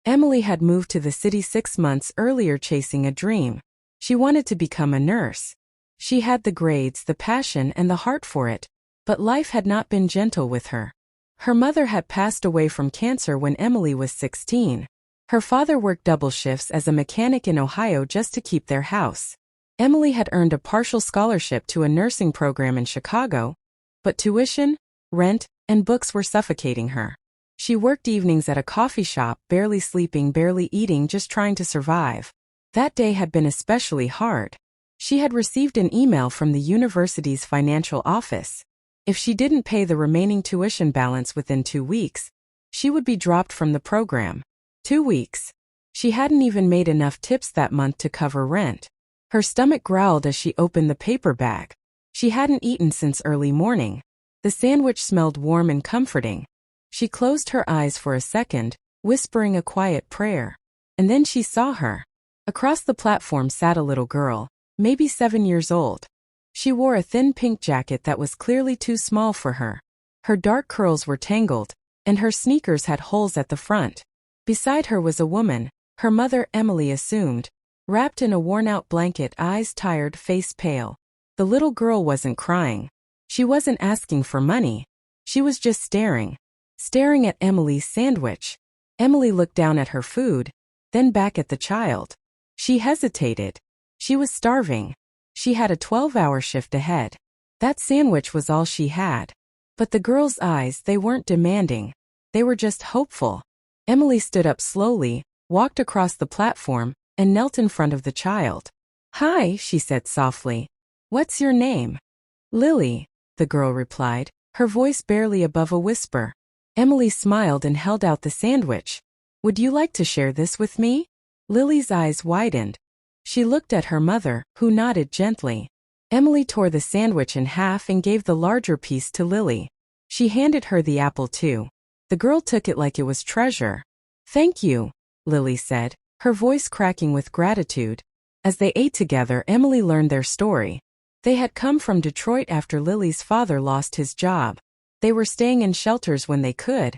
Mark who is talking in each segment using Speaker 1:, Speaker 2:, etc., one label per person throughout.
Speaker 1: Emily had moved to the city 6 months earlier chasing a dream. She wanted to become a nurse. She had the grades, the passion, and the heart for it, but life had not been gentle with her. Her mother had passed away from cancer when Emily was 16. Her father worked double shifts as a mechanic in Ohio just to keep their house. Emily had earned a partial scholarship to a nursing program in Chicago, but tuition, rent, and books were suffocating her. She worked evenings at a coffee shop, barely sleeping, barely eating, just trying to survive. That day had been especially hard. She had received an email from the university's financial office. If she didn't pay the remaining tuition balance within 2 weeks, she would be dropped from the program. 2 weeks. She hadn't even made enough tips that month to cover rent. Her stomach growled as she opened the paper bag. She hadn't eaten since early morning. The sandwich smelled warm and comforting. She closed her eyes for a second, whispering a quiet prayer. And then she saw her. Across the platform sat a little girl, maybe 7 years old. She wore a thin pink jacket that was clearly too small for her. Her dark curls were tangled, and her sneakers had holes at the front. Beside her was a woman, her mother, Emily assumed, wrapped in a worn-out blanket, eyes tired, face pale. The little girl wasn't crying. She wasn't asking for money. She was just staring at Emily's sandwich. Emily looked down at her food, then back at the child. She hesitated. She was starving. She had a 12-hour shift ahead. That sandwich was all she had. But the girl's eyes, they weren't demanding. They were just hopeful. Emily stood up slowly, walked across the platform, and knelt in front of the child. "Hi," she said softly. "What's your name?" "Lily," the girl replied, her voice barely above a whisper. Emily smiled and held out the sandwich. "Would you like to share this with me?" Lily's eyes widened. She looked at her mother, who nodded gently. Emily tore the sandwich in half and gave the larger piece to Lily. She handed her the apple too. The girl took it like it was treasure. "Thank you," Lily said, her voice cracking with gratitude. As they ate together, Emily learned their story. They had come from Detroit after Lily's father lost his job. They were staying in shelters when they could,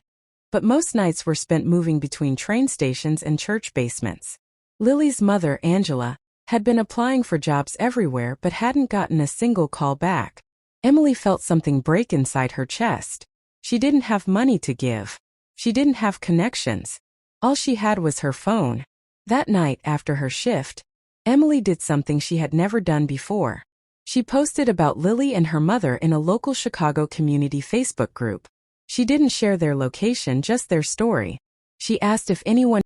Speaker 1: but most nights were spent moving between train stations and church basements. Lily's mother, Angela, had been applying for jobs everywhere but hadn't gotten a single call back. Emily felt something break inside her chest. She didn't have money to give. She didn't have connections. All she had was her phone. That night, after her shift, Emily did something she had never done before. She posted about Lily and her mother in a local Chicago community Facebook group. She didn't share their location, just their story. She asked if anyone